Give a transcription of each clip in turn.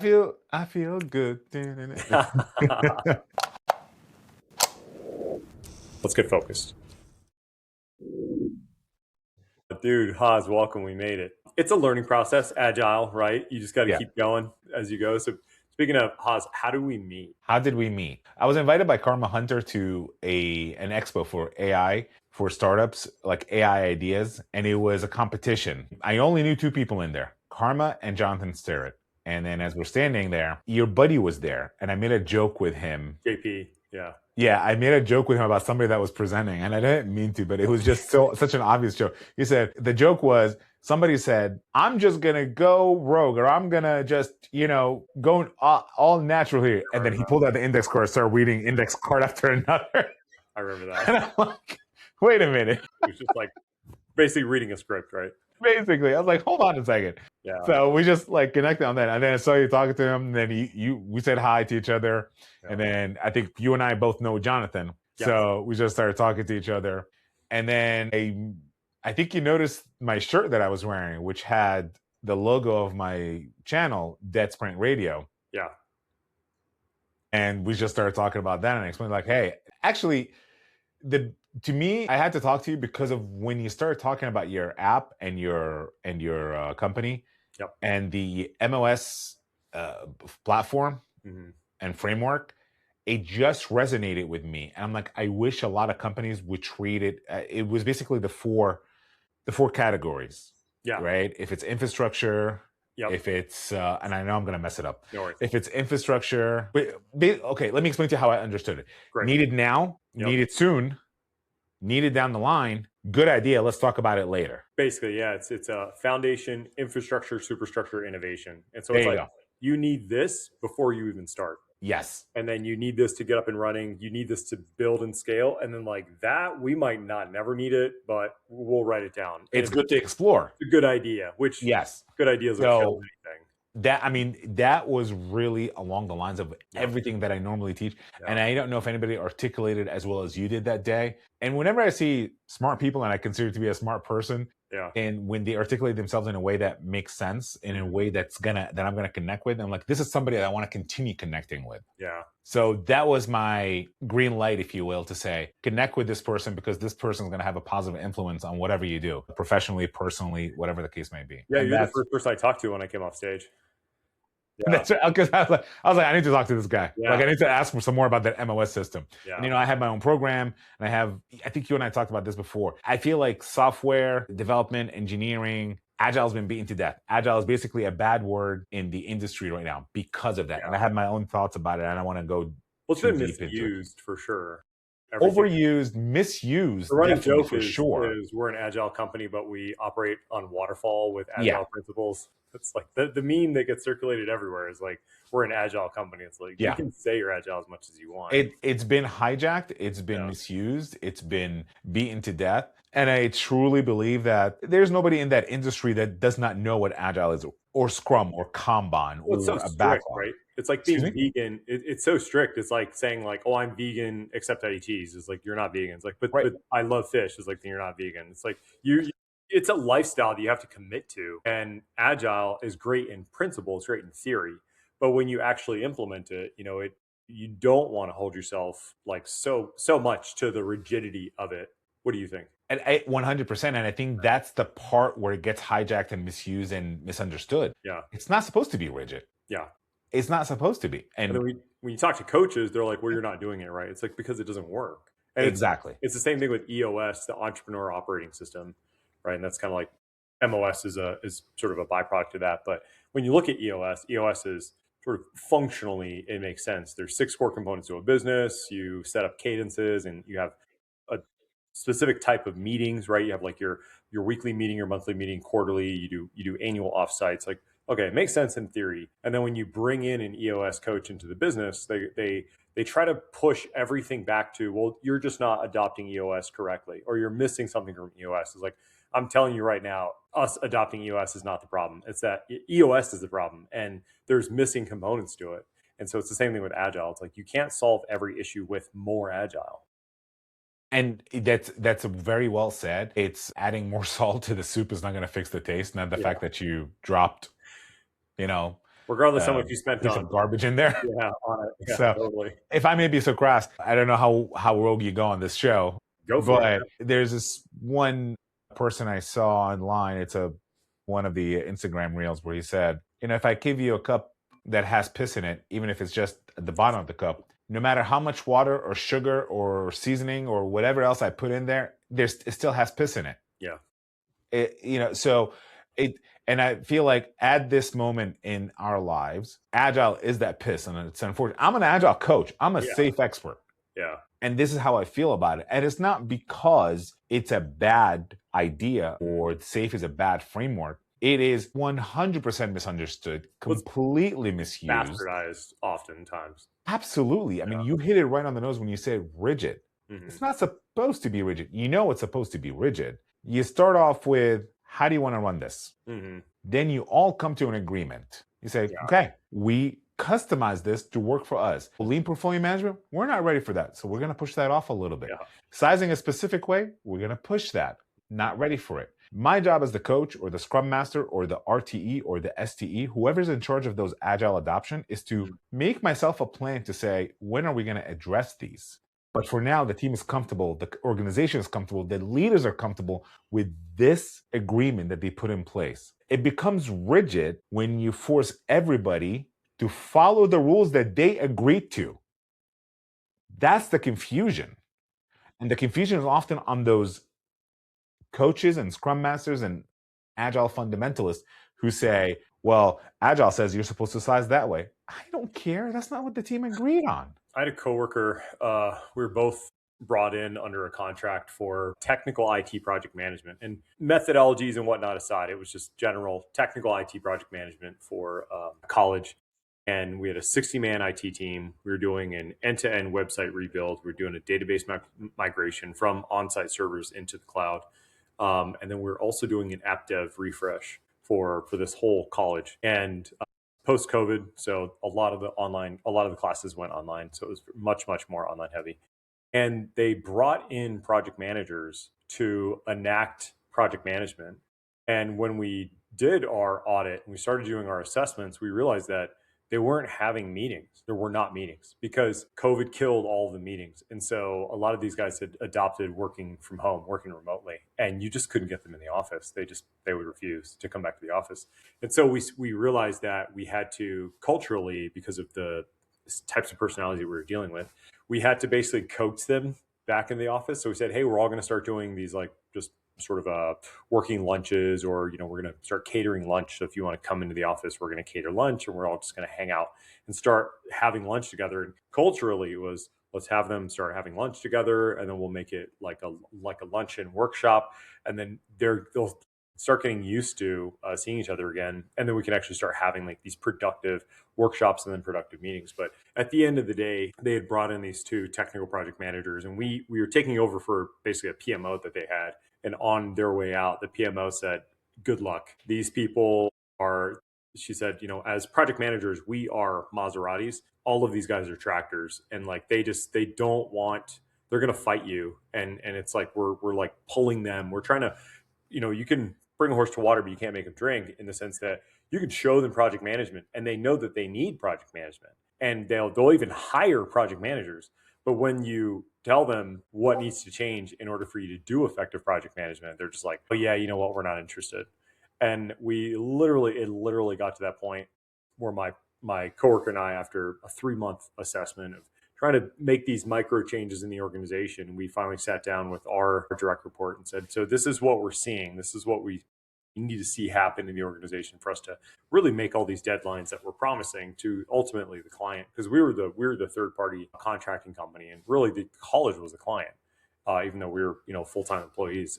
I feel good. Let's get focused. Dude, Hoz, welcome. We made it. It's a learning process, agile, right? You just got to Yeah. keep going as you go. So speaking of Hoz, how do we meet? How did we meet? I was invited by Karma Hunter to an expo for AI for startups, like AI ideas, and it was a competition. I only knew two people in there, Karma and Jonathan Sterrett. And then as we're standing there, your buddy was there, and I made a joke with him. JP, yeah. Yeah, I made a joke with him about somebody that was presenting, and I didn't mean to, but it was just such an obvious joke. He said, the joke was, somebody said, I'm just going to go rogue, or I'm going to just, go all natural here. And then he pulled out the index card, started reading index card after another. I remember that. And I'm like, wait a minute. It was just like basically reading a script, right? Basically, I was like, hold on a second. Yeah. So we just like connected on that. And then I saw you talking to him. And then we said hi to each other. Yeah. And then I think you and I both know Jonathan. Yes. So we just started talking to each other. And then I think you noticed my shirt that I was wearing, which had the logo of my channel, Dead Sprint Radio. Yeah. And we just started talking about that. And I explained like, hey, actually, to me, I had to talk to you because of when you start talking about your app and your company. Yep. And the MOS platform and framework, it just resonated with me. And I'm like, I wish a lot of companies would treat it. It was basically the four categories. Yeah. Right. If it's infrastructure. Yep. If it's, and I know I'm going to mess it up. No worries. If it's infrastructure, okay, let me explain to you how I understood it. Great. Needed now, needed soon, needed down the line. Good idea. Let's talk about it later. Basically, yeah, it's a foundation, infrastructure, superstructure, innovation. And so it's like, you need this before you even start. Yes. And then you need this to get up and running. You need this to build and scale. And then like that, we might never need it, but we'll write it down. It's good to explore. It's a good idea, which yes, good ideas will kill anything. That was really along the lines of everything that I normally teach. Yeah. And I don't know if anybody articulated as well as you did that day. And whenever I see smart people, and I consider to be a smart person, and when they articulate themselves in a way that makes sense, in a way that I'm gonna connect with, I'm like, this is somebody that I want to continue connecting with. Yeah. So that was my green light, if you will, to say, connect with this person because this person is going to have a positive influence on whatever you do, professionally, personally, whatever the case may be. Yeah, you're the first person I talked to when I came off stage. Yeah. That's right. Because I was like, I need to talk to this guy. Yeah. Like, I need to ask for some more about that MOS system. Yeah. And, I have my own program, and I think you and I talked about this before. I feel like software development, engineering, Agile has been beaten to death. Agile is basically a bad word in the industry right now because of that. Yeah. And I have my own thoughts about it, and I want to go. Well, it's been misused for sure. Overused, misused. The running joke is we're an Agile company, but we operate on waterfall with Agile principles. It's like the meme that gets circulated everywhere is like, we're an Agile company. It's like, you can say you're Agile as much as you want. It's been hijacked. It's been misused. It's been beaten to death. And I truly believe that there's nobody in that industry that does not know what Agile is, or Scrum, or Kanban, or so a strict, right? It's like being vegan. It's so strict. It's like saying like, oh, I'm vegan except I eat cheese. It's like, you're not vegan. It's like, but I love fish. It's like, then you're not vegan. It's like it's a lifestyle that you have to commit to. And Agile is great in principle. It's great in theory. But when you actually implement it, you don't want to hold yourself like so much to the rigidity of it. What do you think? 100%. And I think that's the part where it gets hijacked and misused and misunderstood. Yeah. It's not supposed to be rigid. Yeah. It's not supposed to be. And then when you talk to coaches, they're like, well, you're not doing it right. It's like, because it doesn't work. And exactly. It's the same thing with EOS, the entrepreneur operating system, right? And that's kind of like MOS is sort of a byproduct of that. But when you look at EOS is sort of functionally, it makes sense. There's 6 core components to a business. You set up cadences, and you have a specific type of meetings, right? You have like your weekly meeting, your monthly meeting, quarterly. You do annual offsites. Like, okay, it makes sense in theory. And then when you bring in an EOS coach into the business, they try to push everything back to, well, you're just not adopting EOS correctly, or you're missing something from EOS. It's like, I'm telling you right now, us adopting EOS is not the problem. It's that EOS is the problem, and there's missing components to it. And so it's the same thing with Agile. It's like, you can't solve every issue with more Agile. And that's very well said. It's adding more salt to the soup is not going to fix the taste. Not the fact that you dropped, Well, regardless of what you spent piece on of garbage in there. Yeah, on it. Yeah, So totally. if I may be so crass, I don't know how rogue you go on this show. Go for it. There's this one person I saw online. It's one of the Instagram reels where he said, if I give you a cup that has piss in it, even if it's just at the bottom of the cup, no matter how much water or sugar or seasoning or whatever else I put in there, it still has piss in it. Yeah. And I feel like at this moment in our lives, Agile is that piss. And it's unfortunate. I'm an Agile coach. I'm a SAFe expert. Yeah. And this is how I feel about it. And it's not because it's a bad idea or SAFe is a bad framework. It is 100% misunderstood, completely misused. Bastardized oftentimes. Absolutely. I mean, you hit it right on the nose when you say rigid. Mm-hmm. It's not supposed to be rigid. It's supposed to be rigid. You start off with, how do you want to run this? Mm-hmm. Then you all come to an agreement. You say, okay, we customize this to work for us. Lean portfolio management, we're not ready for that. So we're going to push that off a little bit. Yeah. Sizing a specific way, we're going to push that. Not ready for it. My job as the coach or the scrum master or the RTE or the STE, whoever's in charge of those agile adoption, is to make myself a plan to say, when are we going to address these? But for now, the team is comfortable, the organization is comfortable, the leaders are comfortable with this agreement that they put in place. It becomes rigid when you force everybody to follow the rules that they agreed to. That's the confusion. And the confusion is often on those coaches and scrum masters and agile fundamentalists who say, well, Agile says you're supposed to size that way. I don't care. That's not what the team agreed on. I had a coworker. We were both brought in under a contract for technical IT project management, and methodologies and whatnot aside, it was just general technical IT project management for college. And we had a 60-man IT team. We were doing an end-to-end website rebuild. We were doing a database migration from on-site servers into the cloud. And then we were also doing an app dev refresh for this whole college. And post-COVID, so a lot of the classes went online. So it was much, much more online heavy. And they brought in project managers to enact project management. And when we did our audit and we started doing our assessments, we realized that they weren't having meetings. There were not meetings because COVID killed all of the meetings. And so a lot of these guys had adopted working from home, working remotely, and you just couldn't get them in the office. They would refuse to come back to the office. And so we realized that we had to culturally, because of the types of personality that we were dealing with, we had to basically coax them back in the office. So we said, hey, we're all going to start doing these just sort of working lunches, or we're going to start catering lunch. So if you want to come into the office, we're going to cater lunch, and we're all just going to hang out and start having lunch together. And culturally, it was, let's have them start having lunch together, and then we'll make it like a luncheon workshop, and then they'll start getting used to seeing each other again, and then we can actually start having these productive workshops and then productive meetings. But at the end of the day, they had brought in these two technical project managers, and we were taking over for basically a PMO that they had. And on their way out, the PMO said, good luck. These people are, she said, as project managers, we are Maseratis. All of these guys are tractors. And they don't want, they're going to fight you. And it's we're pulling them. We're trying to, you can bring a horse to water, but you can't make them drink, in the sense that you can show them project management and they know that they need project management, and they'll even hire project managers. But when you tell them what needs to change in order for you to do effective project management, they're just like, oh yeah, you know what, we're not interested. And it literally got to that point where my coworker and I, after a 3-month assessment of trying to make these micro changes in the organization, we finally sat down with our direct report and said, so this is what we're seeing. This is what we need to see happen in the organization for us to really make all these deadlines that we're promising to ultimately the client, because we were the third party contracting company, and really the college was the client, even though we were full-time employees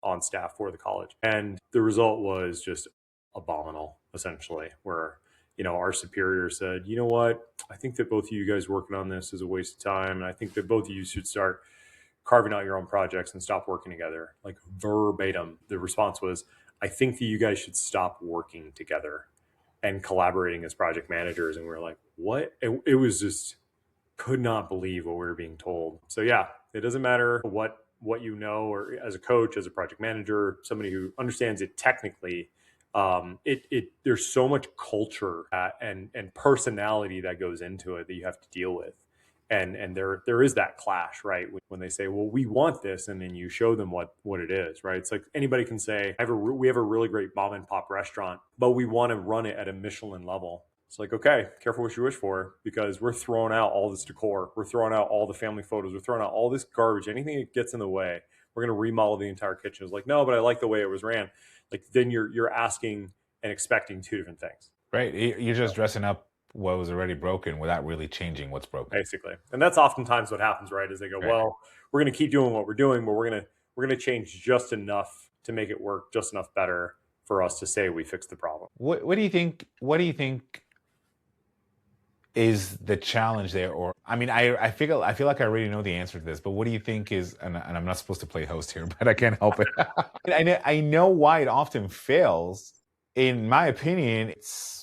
on staff for the college. And the result was just abominable, essentially, where our superior said, you know what, I think that both of you guys working on this is a waste of time, and I think that both of you should start carving out your own projects and stop working together. Verbatim, the response was, I think that you guys should stop working together and collaborating as project managers. And we were like, what? It was just, could not believe what we were being told. So yeah, it doesn't matter what or as a coach, as a project manager, somebody who understands it technically, There's so much culture and personality that goes into it that you have to deal with. And there is that clash, right? When they say, well, we want this, and then you show them what it is, right? It's like anybody can say, we have a really great mom and pop restaurant, but we want to run it at a Michelin level. It's like, okay, careful what you wish for, because we're throwing out all this decor. We're throwing out all the family photos. We're throwing out all this garbage, anything that gets in the way. We're going to remodel the entire kitchen. It's like, no, but I like the way it was ran. Like, then you're asking and expecting two different things. Right. You're just dressing up what was already broken without really changing what's broken. Basically. And that's oftentimes what happens, right? Is they go, well, we're going to keep doing what we're doing, but we're going to change just enough to make it work just enough better for us to say we fixed the problem. What do you think is the challenge there? Or, I mean, I feel like I already know the answer to this, but what do you think is, and I'm not supposed to play host here, but I can't help it. I know why it often fails. In my opinion, it's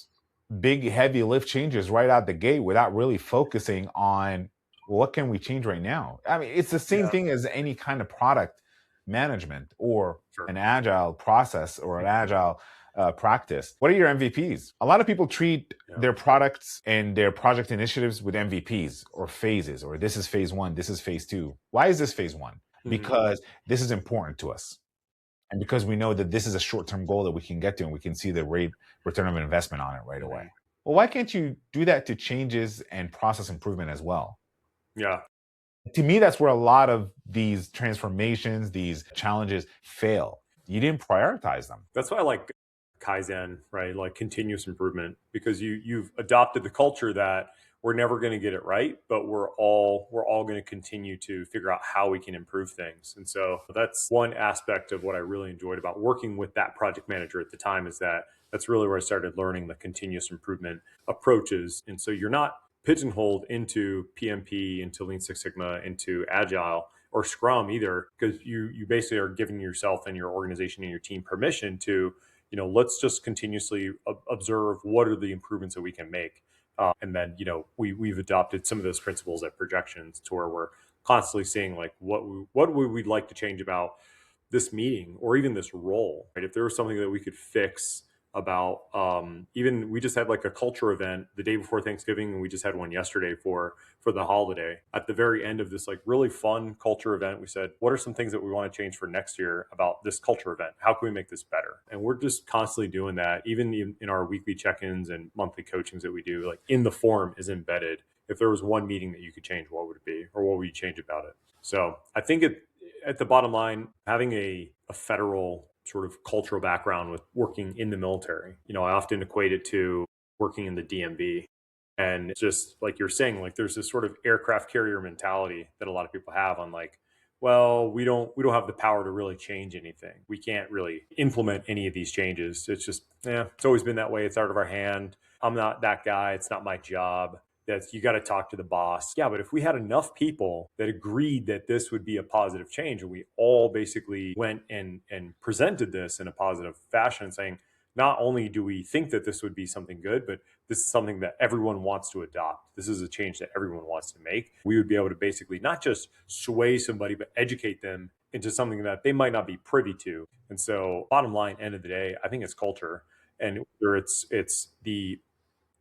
big, heavy lift changes right out the gate without really focusing on what can we change right now. I mean, it's the same thing as any kind of product management or an agile process or an agile practice. What are your MVPs? A lot of people treat their products and their project initiatives with MVPs or phases, or this is phase 1, this is phase 2. Why is this phase 1? Mm-hmm. Because this is important to us. And because we know that this is a short-term goal that we can get to, and we can see the return of investment on it right away. Well, why can't you do that to changes and process improvement as well? Yeah. To me, that's where a lot of these transformations, these challenges fail. You didn't prioritize them. That's why I like Kaizen, right? Like continuous improvement, because you've adopted the culture that we're never going to get it right, but we're all going to continue to figure out how we can improve things. And so that's one aspect of what I really enjoyed about working with that project manager at the time, is that that's really where I started learning the continuous improvement approaches. And so you're not pigeonholed into PMP, into Lean Six Sigma, into Agile or Scrum either, because you basically are giving yourself and your organization and your team permission to, let's just continuously observe what are the improvements that we can make. And then, we've adopted some of those principles at Projections to where we're constantly seeing like what would we like to change about this meeting or even this role, right? If there was something that we could fix about, even we just had like a culture event the day before Thanksgiving, and we just had one yesterday for the holiday. At the very end of this like really fun culture event, we said, what are some things that we want to change for next year about this culture event? How can we make this better? And we're just constantly doing that, even in our weekly check-ins and monthly coachings that we do. Like in the form is embedded, if there was one meeting that you could change, what would it be, or what would you change about it? So I think at the bottom line, having a federal sort of cultural background with working in the military, I often equate it to working in the DMV. And it's just like you're saying, like there's this sort of aircraft carrier mentality that a lot of people have on like, well, we don't have the power to really change anything. We can't really implement any of these changes. It's just, it's always been that way. It's out of our hand. I'm not that guy. It's not my job. That's, you got to talk to the boss. Yeah, but if we had enough people that agreed that this would be a positive change, and we all basically went and presented this in a positive fashion, saying, not only do we think that this would be something good, but this is something that everyone wants to adopt. This is a change that everyone wants to make. We would be able to basically not just sway somebody, but educate them into something that they might not be privy to. And so bottom line, end of the day, I think it's culture. And whether it's the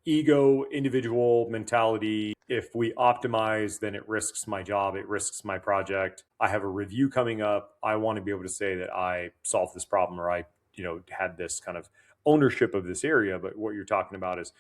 ego, individual mentality. If we optimize, then it risks my job. It risks my project. I have a review coming up. I want to be able to say that I solved this problem, or I, had this kind of ownership of this area. But what you're talking about is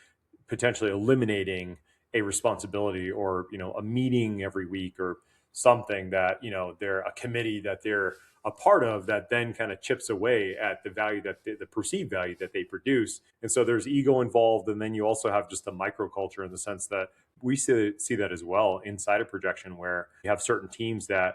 potentially eliminating a responsibility, or, a meeting every week, or something that, they're a committee that they're a part of, that then kind of chips away at the value that the perceived value that they produce. And so there's ego involved. And then you also have just the microculture, in the sense that we see that as well inside of Projection, where you have certain teams that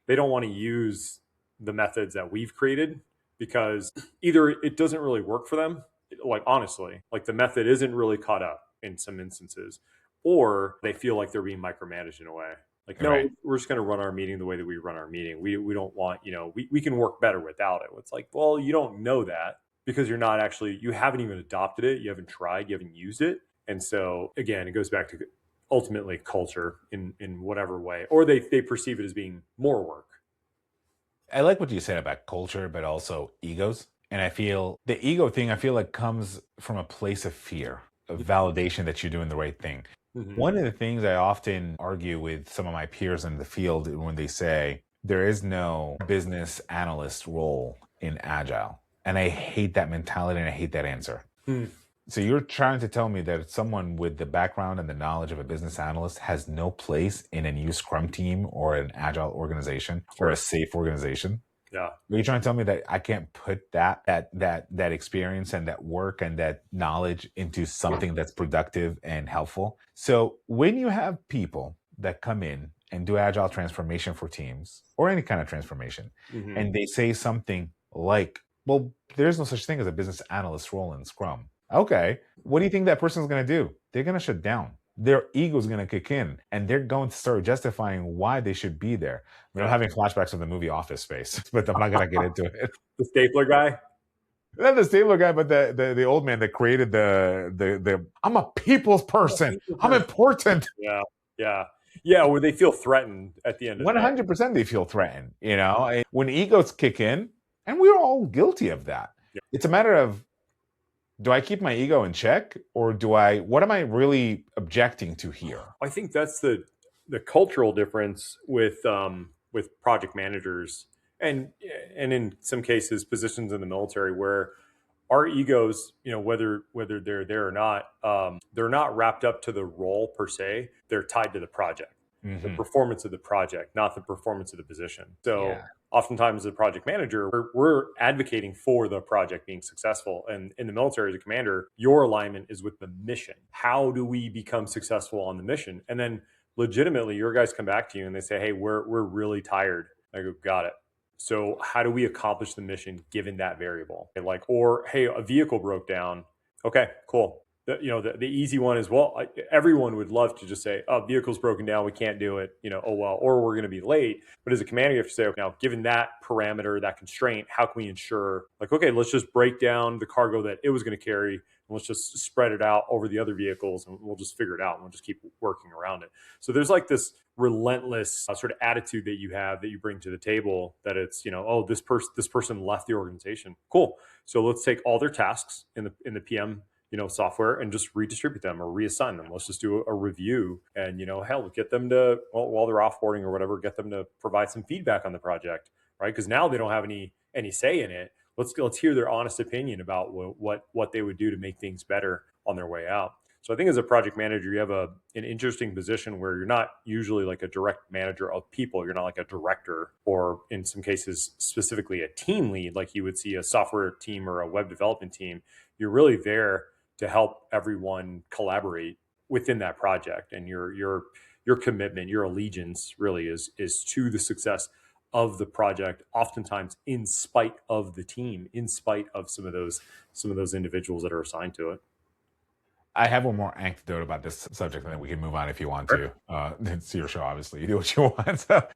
they don't want to use the methods that we've created, because either it doesn't really work for them, like honestly, like the method isn't really caught up in some instances, or they feel like they're being micromanaged in a way. Like, no, right, we're just going to run our meeting the way that we run our meeting. We don't want, we can work better without it. It's like, well, you don't know that because you haven't even adopted it. You haven't tried, you haven't used it. And so again, it goes back to ultimately culture in whatever way, or they perceive it as being more work. I like what you said about culture, but also egos. And I feel the ego thing, I feel like comes from a place of fear, of validation that you're doing the right thing. One of the things I often argue with some of my peers in the field when they say there is no business analyst role in Agile. And I hate that mentality and I hate that answer. So you're trying to tell me that someone with the background and the knowledge of a business analyst has no place in a new Scrum team or an Agile organization or a SAFe organization? Yeah. Are you trying to tell me that I can't put that experience and that work and that knowledge into something that's productive and helpful? So when you have people that come in and do Agile transformation for teams or any kind of transformation, and they say something like, well, there's no such thing as a business analyst role in Scrum. Okay, what do you think that person's going to do? They're going to shut down. Their ego is going to kick in and they're going to start justifying why they should be there. I mean, I'm having flashbacks of the movie Office Space, but I'm not going to get into it. The stapler guy? Not the stapler guy, but the old man that created the I'm a people's person. I'm important. Yeah, where they feel threatened at the end of 100% they feel threatened, you know? When egos kick in, and we're all guilty of that. Yeah. It's a matter of, do I keep my ego in check or what am I really objecting to here? I think that's the cultural difference with project managers and in some cases positions in the military where our egos, you know, whether they're there or not, they're not wrapped up to the role per se. They're tied to the project, the performance of the project, not the performance of the position. So oftentimes as a project manager, we're advocating for the project being successful. And in the military as a commander, your alignment is with the mission. How do we become successful on the mission? And then legitimately your guys come back to you and they say, hey, we're really tired. I go, got it. So how do we accomplish the mission given that variable? And or hey, a vehicle broke down. Okay, cool. The easy one is, well, everyone would love to just say, oh, vehicle's broken down, we can't do it, oh well, or we're going to be late. But as a commander, you have to say, okay, now given that parameter, that constraint, how can we ensure, okay, let's just break down the cargo that it was going to carry, and let's just spread it out over the other vehicles, and we'll just figure it out, and we'll just keep working around it. So there's this relentless sort of attitude that you have that you bring to the table, that it's, oh, this person left the organization. Cool. So let's take all their tasks in the PM software and just redistribute them or reassign them. Let's just do a review and, hell, get them to, while they're offboarding or whatever, get them to provide some feedback on the project, right? Because now they don't have any say in it. Let's hear their honest opinion about what they would do to make things better on their way out. So I think as a project manager, you have an interesting position where you're not usually like a direct manager of people. You're not like a director, or in some cases, specifically a team lead, like you would see a software team or a web development team. You're really there to help everyone collaborate within that project. And your commitment, your allegiance really is to the success of the project, oftentimes in spite of the team, in spite of some of those individuals that are assigned to it. I have one more anecdote about this subject, and then we can move on if you want to. It's your show, obviously. You do what you want. So,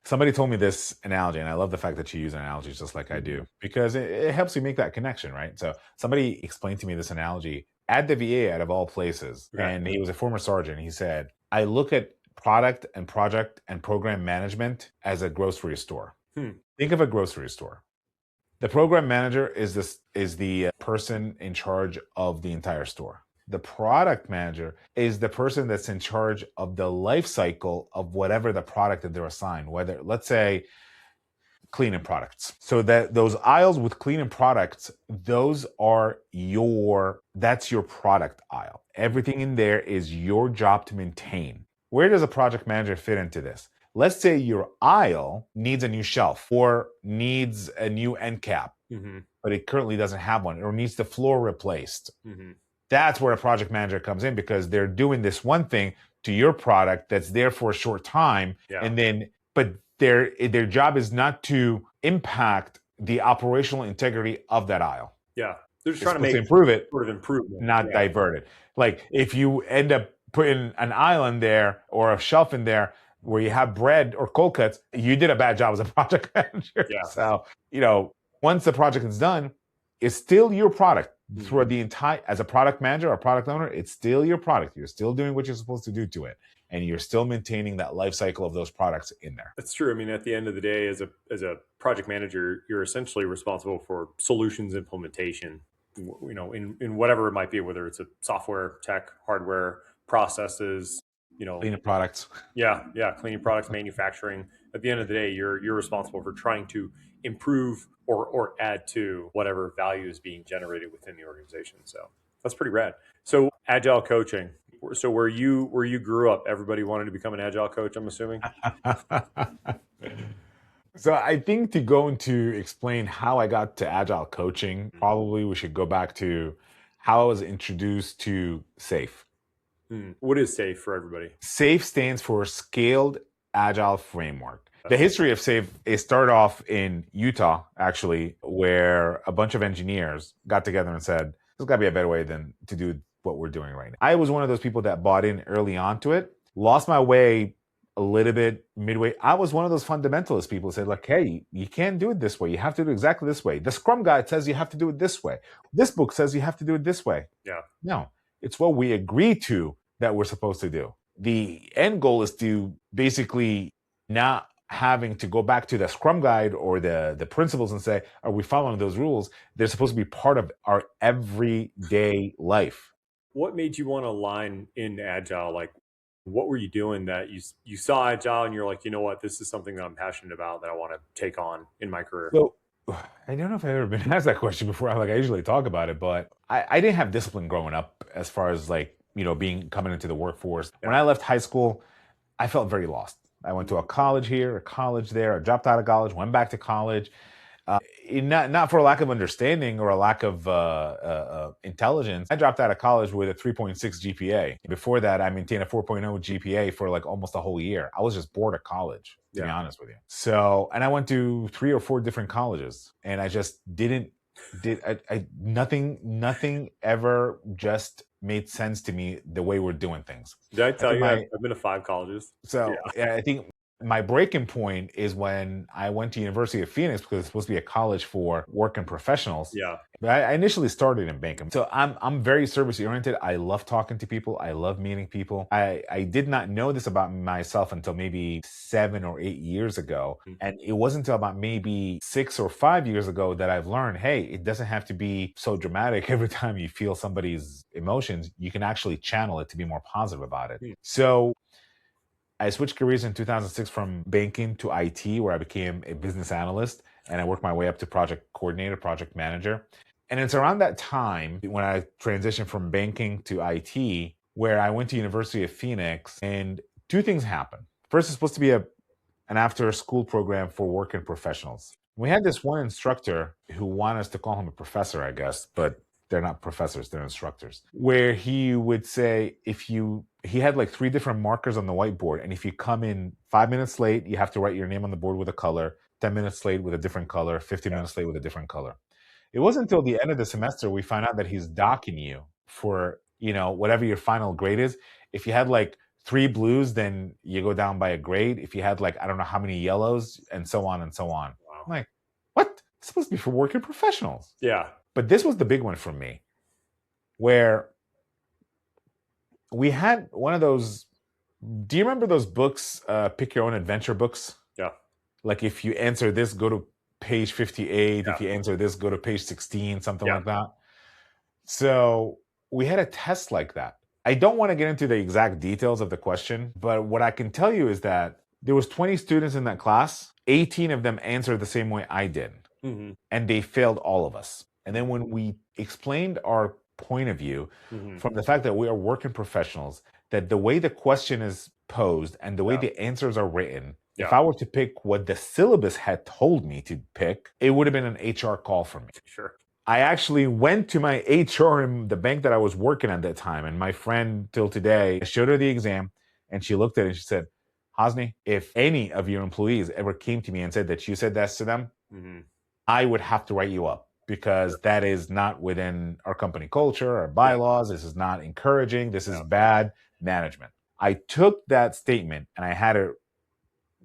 somebody told me this analogy, and I love the fact that you use analogies just like I do, because it helps you make that connection, right? So somebody explained to me this analogy at the VA, out of all places, and he was a former sergeant. He said, I look at product and project and program management as a grocery store. Think of a grocery store. The program manager is the person in charge of the entire store. The product manager is the person that's in charge of the life cycle of whatever the product that they're assigned, whether, let's say, cleaning products. So that those aisles with cleaning products, that's your product aisle. Everything in there is your job to maintain. Where does a project manager fit into this? Let's say your aisle needs a new shelf or needs a new end cap, but it currently doesn't have one, or needs the floor replaced. That's where a project manager comes in, because they're doing this one thing to your product that's there for a short time. But their job is not to impact the operational integrity of that aisle. Yeah. They're just trying to improve it, sort of improvement, not divert it. Like if you end up putting an aisle in there or a shelf in there where you have bread or cold cuts, you did a bad job as a project manager. So, once the project is done, it's still your product. throughout the entire, as a product manager or product owner, it's still your product. You're still doing what you're supposed to do to it. And you're still maintaining that life cycle of those products in there. That's true. I mean, at the end of the day, as a project manager, you're essentially responsible for solutions implementation, in whatever it might be, whether it's a software, tech, hardware, processes, cleaning products. Yeah. Cleaning products, manufacturing. At the end of the day, you're responsible for trying to improve or add to whatever value is being generated within the organization. So that's pretty rad. So agile coaching. So where you grew up, everybody wanted to become an agile coach, I'm assuming? So I think to go into explain how I got to agile coaching, probably we should go back to how I was introduced to SAFe. What is SAFe for everybody? SAFe stands for Scaled Agile Framework. The history of SAFe, it started off in Utah, actually, where a bunch of engineers got together and said, there's got to be a better way than to do what we're doing right now. I was one of those people that bought in early on to it, lost my way a little bit midway. I was one of those fundamentalist people who said, like, hey, you can't do it this way. You have to do it exactly this way. The Scrum Guide says you have to do it this way. This book says you have to do it this way. Yeah. No, it's what we agree to that we're supposed to do. The end goal is to basically not having to go back to the Scrum Guide or the principles and say, are we following those rules? They're supposed to be part of our everyday life. What made you want to align in Agile? Like, what were you doing that you saw Agile and you're like, you know what, this is something that I'm passionate about that I want to take on in my career? So I don't know if I've ever been asked that question before. I usually talk about it, but I didn't have discipline growing up as far as like, coming into the workforce. Yeah. When I left high school, I felt very lost. I went to a college here, a college there. I dropped out of college, went back to college. Not for a lack of understanding or a lack of intelligence. I dropped out of college with a 3.6 GPA. Before that, I maintained a 4.0 GPA for like almost a whole year. I was just bored of college, to be honest with you. So, and I went to 3 or 4 different colleges, and I just nothing ever just made sense to me the way we're doing things. Did I tell you I've been to 5 colleges? So yeah. I think my breaking point is when I went to University of Phoenix, because it's supposed to be a college for working professionals. Yeah. But I initially started in banking. So I'm very service oriented. I love talking to people. I love meeting people. I did not know this about myself until maybe 7 or 8 years ago. Mm-hmm. And it wasn't until about maybe 6 or 5 years ago that I've learned, hey, it doesn't have to be so dramatic every time you feel somebody's emotions. You can actually channel it to be more positive about it. Mm-hmm. So I switched careers in 2006 from banking to IT, where I became a business analyst, and I worked my way up to project coordinator, project manager. And it's around that time when I transitioned from banking to IT, where I went to University of Phoenix, and 2 things happened. First, it's supposed to be an after-school program for working professionals. We had this one instructor who wanted us to call him a professor, I guess, but they're not professors, they're instructors, where he would say, he had like 3 different markers on the whiteboard. And if you come in 5 minutes late, you have to write your name on the board with a color, 10 minutes late with a different color, 15 minutes late with a different color. It wasn't until the end of the semester we found out that he's docking you for, whatever your final grade is. If you had like 3 blues, then you go down by a grade. If you had like, I don't know how many yellows, and so on and so on. Wow. I'm like, what? It's supposed to be for working professionals. Yeah. But this was the big one for me, where we had one of those. Do you remember those books, Pick Your Own Adventure books? Yeah. Like if you answer this, go to page 58. Yeah. If you answer this, go to page 16, something like that. So we had a test like that. I don't want to get into the exact details of the question, but what I can tell you is that there was 20 students in that class. 18 of them answered the same way I did. Mm-hmm. And they failed all of us. And then when we explained our point of view from the fact that we are working professionals, that the way the question is posed and the way the answers are written, if I were to pick what the syllabus had told me to pick, it would have been an HR call for me. Sure. I actually went to my HR in the bank that I was working at that time. And my friend till today, I showed her the exam and she looked at it and she said, Hosni, if any of your employees ever came to me and said that you said that to them, I would have to write you up. Because that is not within our company culture, our bylaws. This is not encouraging. This is bad management. I took that statement and I had her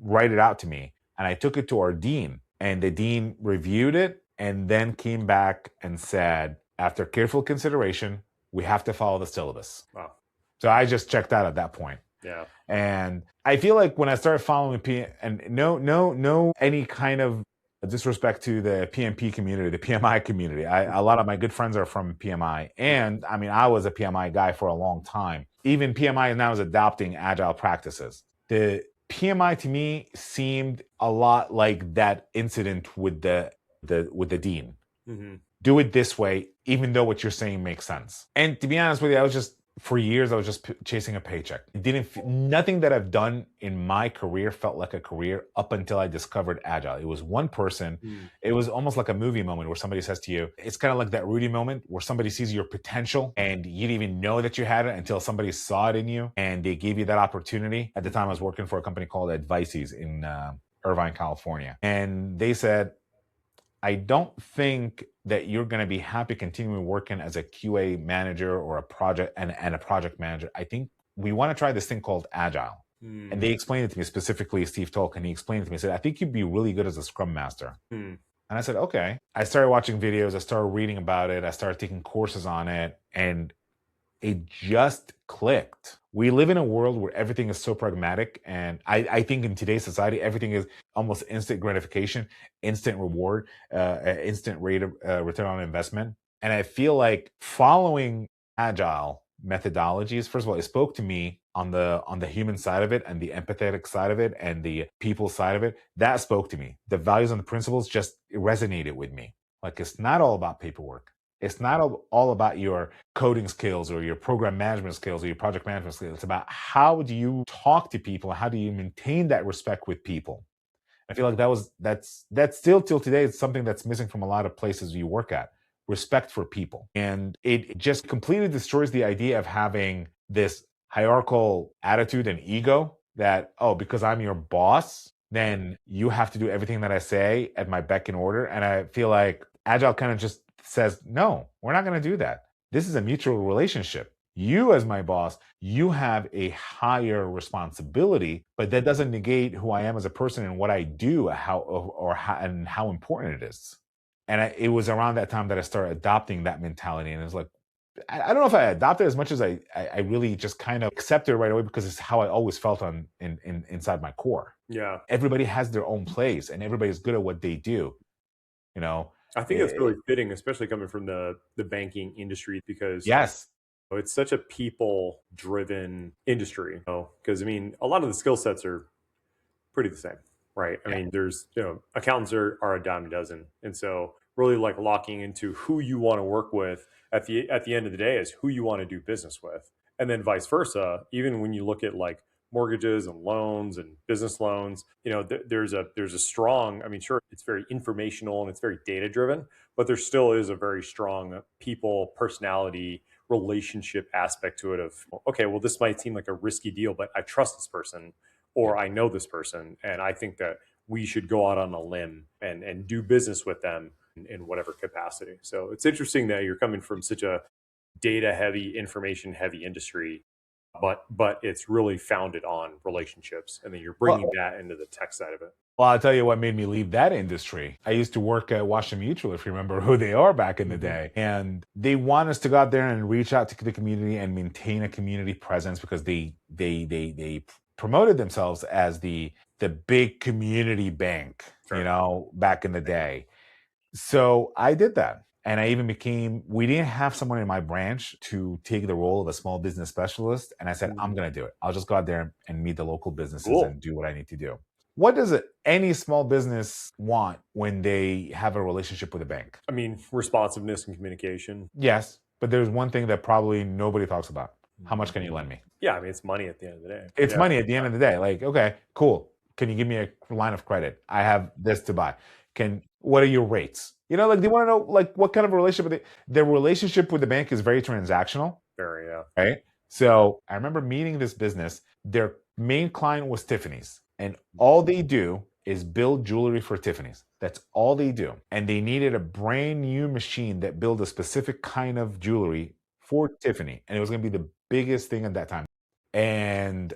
write it out to me. And I took it to our dean. And the dean reviewed it and then came back and said, after careful consideration, we have to follow the syllabus. Wow. So I just checked out at that point. Yeah. And I feel like when I started following and no any kind of disrespect to the PMP community, the PMI community. A lot of my good friends are from PMI. And I mean, I was a PMI guy for a long time. Even PMI now is adopting agile practices. The PMI to me seemed a lot like that incident with the dean. Mm-hmm. Do it this way, even though what you're saying makes sense. And to be honest with you, for years, I was just chasing a paycheck. Nothing that I've done in my career felt like a career up until I discovered Agile. It was one person. It was almost like a movie moment where somebody says to you, it's kind of like that Rudy moment where somebody sees your potential and you didn't even know that you had it until somebody saw it in you and they gave you that opportunity. At the time, I was working for a company called Advices in Irvine, California. And they said, I don't think that you're going to be happy continuing working as a QA manager or a project and a project manager. I think we want to try this thing called Agile. And they explained it to me, specifically Steve Tolkien. He explained it to me. He said, I think you'd be really good as a Scrum Master. And I said, okay. I started watching videos. I started reading about it. I started taking courses on it. And it just clicked. We live in a world where everything is so pragmatic. And I think in today's society, everything is almost instant gratification, instant reward, instant rate of return on investment. And I feel like following agile methodologies, first of all, it spoke to me on the human side of it and the empathetic side of it and the people side of it. That spoke to me. The values and the principles just resonated with me. Like, it's not all about paperwork. It's not all about your coding skills or your program management skills or your project management skills. It's about how do you talk to people? How do you maintain that respect with people? I feel like that's still till today, it's something that's missing from a lot of places you work at. Respect for people. And it just completely destroys the idea of having this hierarchical attitude and ego that, oh, because I'm your boss, then you have to do everything that I say at my beck and order. And I feel like Agile kind of just says, no, we're not going to do that. This is a mutual relationship. You, as my boss, you have a higher responsibility, but that doesn't negate who I am as a person and what I do, and how important it is. And it was around that time that I started adopting that mentality. And it's like, I don't know if I adopted it as much as I really just kind of accepted it right away, because it's how I always felt inside my core. Yeah. Everybody has their own place and everybody's good at what they do. You know, I think that's really fitting, especially coming from the banking industry, because yes, it's such a people-driven industry. Because I mean, a lot of the skill sets are pretty the same, right? I mean, there's accountants are a dime a dozen, and so really like locking into who you want to work with at the end of the day is who you want to do business with, and then vice versa. Even when you look at like mortgages and loans and business loans, there's a strong, I mean, sure, it's very informational and it's very data driven, but there still is a very strong people, personality, relationship aspect to it of, okay, well, this might seem like a risky deal, but I trust this person, or I know this person, and I think that we should go out on a limb and do business with them in whatever capacity. So it's interesting that you're coming from such a data heavy, information heavy industry, but it's really founded on relationships, and then you're bringing that into the tech side of it. Well, I'll tell you what made me leave that industry. I used to work at Washington Mutual, if you remember who they are back in the day. And they want us to go out there and reach out to the community and maintain a community presence, because they promoted themselves as the big community bank, sure, back in the day. So I did that. And I even we didn't have someone in my branch to take the role of a small business specialist. And I said, I'm going to do it. I'll just go out there and meet the local businesses and do what I need to do. What does any small business want when they have a relationship with a bank? I mean, responsiveness and communication. Yes, but there's one thing that probably nobody talks about. How much can you lend me? Yeah, I mean, it's money at the end of the day. It's money at the end of the day. Like, okay, cool. Can you give me a line of credit? I have this to buy. What are your rates? Like, they want to know, like, what kind of relationship their relationship with the bank is very transactional. Very, yeah. Right? So I remember meeting this business. Their main client was Tiffany's, and all they do is build jewelry for Tiffany's. That's all they do. And they needed a brand new machine that built a specific kind of jewelry for Tiffany. And it was going to be the biggest thing at that time. And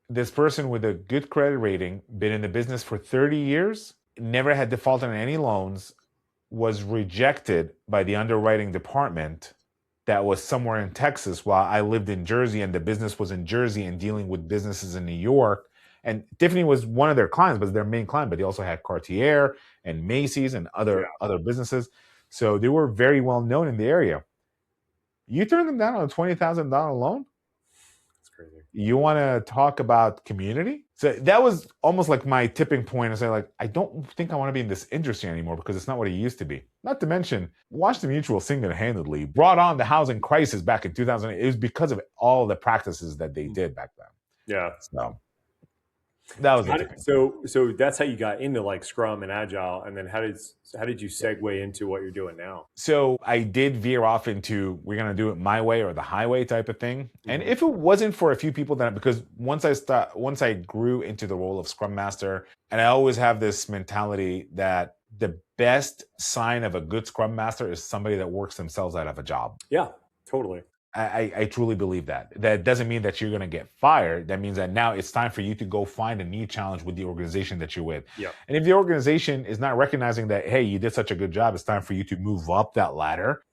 this person with a good credit rating, been in the business for 30 years, never had defaulted on any loans, was rejected by the underwriting department that was somewhere in Texas while I lived in Jersey, and the business was in Jersey and dealing with businesses in New York. And Tiffany was one of their clients, but their main client, but they also had Cartier and Macy's and other businesses. So they were very well known in the area. You turned them down on a $20,000 loan? That's crazy. You want to talk about community? So that was almost like my tipping point. I say, like, I don't think I want to be in this industry anymore because it's not what it used to be. Not to mention, Washington Mutual single-handedly brought on the housing crisis back in 2008. It was because of all the practices that they did back then. Yeah. So that was so that's how you got into like Scrum and Agile, and then how did you segue into what you're doing now? So I did veer off into, we're gonna do it my way or the highway type of thing. And if it wasn't for a few people that, because once I grew into the role of Scrum Master, and I always have this mentality that the best sign of a good Scrum Master is somebody that works themselves out of a job. Yeah, totally. I truly believe that. That doesn't mean that you're going to get fired. That means that now it's time for you to go find a new challenge with the organization that you're with. Yeah. And if the organization is not recognizing that, hey, you did such a good job, it's time for you to move up that ladder.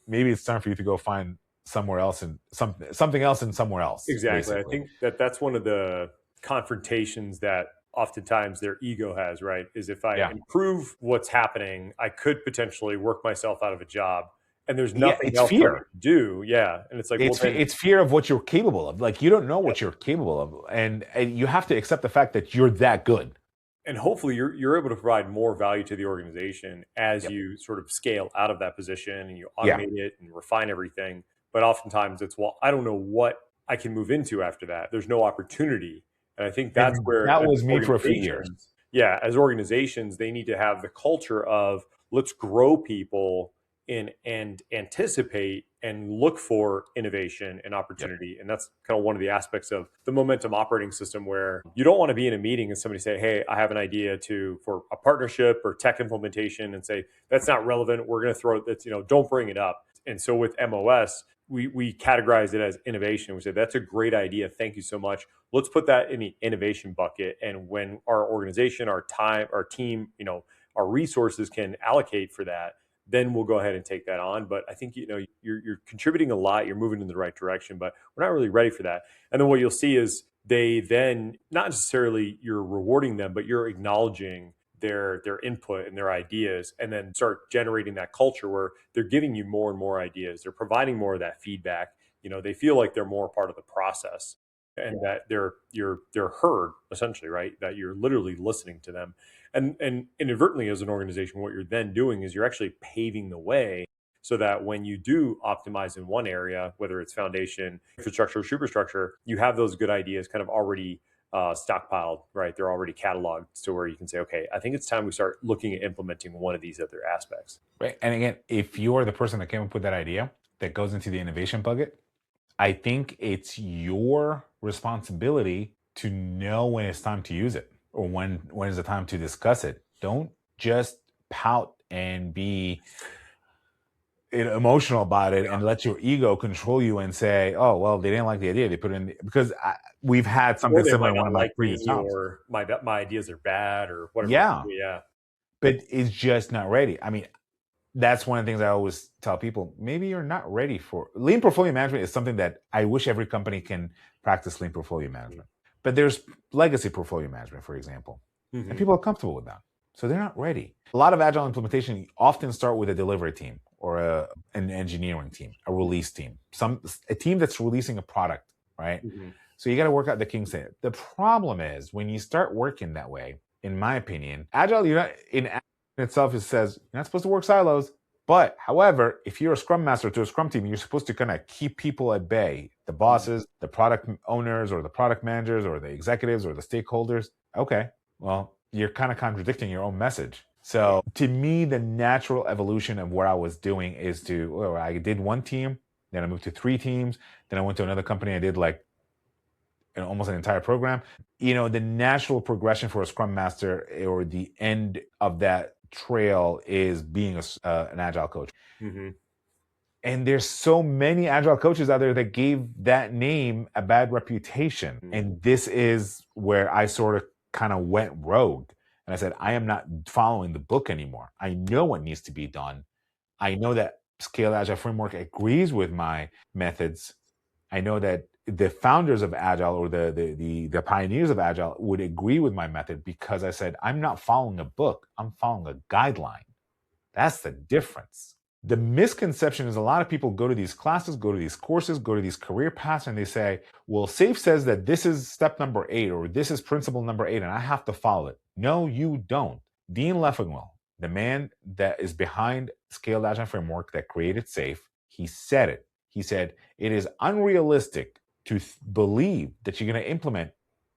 Maybe it's time for you to go find somewhere else and something else and somewhere else. Exactly. Basically. I think that's one of the confrontations that oftentimes their ego has, right? Is if I improve what's happening, I could potentially work myself out of a job. And there's nothing else fear. to do. Yeah. And it's like, it's fear of what you're capable of. Like, you don't know what you're capable of. And you have to accept the fact that you're that good. And hopefully you're able to provide more value to the organization as you sort of scale out of that position and you automate it and refine everything. But oftentimes it's, well, I don't know what I can move into after that. There's no opportunity. And I think that's where that was me for a few years. Yeah. As organizations, they need to have the culture of, let's grow people and anticipate and look for innovation and opportunity. And that's kind of one of the aspects of the momentum operating system, where you don't want to be in a meeting and somebody say, hey, I have an idea for a partnership or tech implementation, and say, that's not relevant. We're going to throw it, don't bring it up. And so with MOS, we categorize it as innovation. We say, that's a great idea. Thank you so much. Let's put that in the innovation bucket. And when our organization, our time, our team, our resources can allocate for that, then we'll go ahead and take that on. But I think, you're contributing a lot, you're moving in the right direction, but we're not really ready for that. And then what you'll see is they then, not necessarily you're rewarding them, but you're acknowledging their input and their ideas, and then start generating that culture where they're giving you more and more ideas. They're providing more of that feedback. They feel like they're more part of the process, and that they're heard, essentially, right? That you're literally listening to them. And inadvertently, as an organization, what you're then doing is you're actually paving the way so that when you do optimize in one area, whether it's foundation, infrastructure, or superstructure, you have those good ideas kind of already stockpiled, right? They're already cataloged to where you can say, okay, I think it's time we start looking at implementing one of these other aspects. Right. And again, if you're the person that came up with that idea that goes into the innovation bucket, I think it's your responsibility to know when it's time to use it, or when is the time to discuss it. Don't just pout and be emotional about it and let your ego control you and say, oh, well, they didn't like the idea. They put it in, because we've had something similar in one of my previous jobs. Or my ideas are bad or whatever. Yeah. But it's just not ready. I mean, that's one of the things I always tell people. Maybe you're not ready for lean portfolio management. Is something that I wish every company can practice lean portfolio management. But there's legacy portfolio management, for example, and people are comfortable with that, so they're not ready. A lot of agile implementation often start with a delivery team or an engineering team, a release team, a team that's releasing a product, right? So you got to work out the kinks in it. The problem is when you start working that way, in my opinion, agile, you're not in itself, it says you're not supposed to work silos. But however, if you're a scrum master to a scrum team, you're supposed to kind of keep people at bay, the bosses, the product owners, or the product managers, or the executives, or the stakeholders. Okay, well, you're kind of contradicting your own message. So to me, the natural evolution of what I was doing is I did one team, then I moved to 3 teams, then I went to another company, I did like almost an entire program. The natural progression for a scrum master, or the end of that trail, is being an agile coach. And there's so many agile coaches out there that gave that name a bad reputation. And this is where I sort of kind of went rogue. And I said, I am not following the book anymore. I know what needs to be done. I know that Scaled Agile Framework agrees with my methods. I know that the founders of Agile or the pioneers of Agile would agree with my method, because I said, I'm not following a book, I'm following a guideline. That's the difference. The misconception is a lot of people go to these classes, go to these courses, go to these career paths, and they say, well, SAFe says that this is step number 8 or this is principle number 8 and I have to follow it. No, you don't. Dean Leffingwell, the man that is behind Scaled Agile Framework that created SAFe, he said it. He said, it is unrealistic to believe that you're going to implement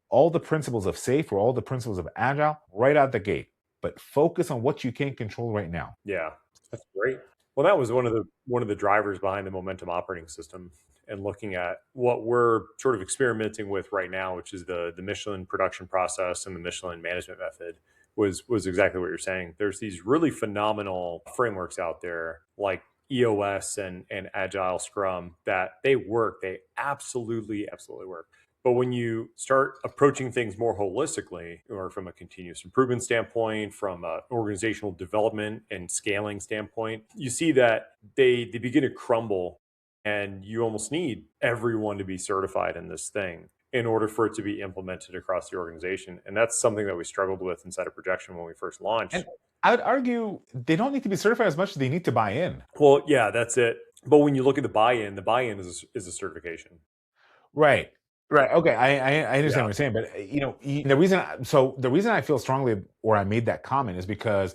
all the principles of SAFe or all the principles of Agile right out the gate, but focus on what you can control right now. Yeah, that's great. Well, that was one of the drivers behind the Momentum operating system, and looking at what we're sort of experimenting with right now, which is the Michelin production process and the Michelin management method, was exactly what you're saying. There's these really phenomenal frameworks out there like EOS and Agile Scrum that they work. They absolutely work. But when you start approaching things more holistically, or from a continuous improvement standpoint, from an organizational development and scaling standpoint, you see that they begin to crumble, and you almost need everyone to be certified in this thing in order for it to be implemented across the organization. And that's something that we struggled with inside of Projection when we first launched. And I would argue they don't need to be certified as much as they need to buy in. Well, yeah, that's it. But when you look at the buy-in is a certification. Right. Right. Okay. I understand what you're saying, but the reason I feel strongly, or I made that comment, is because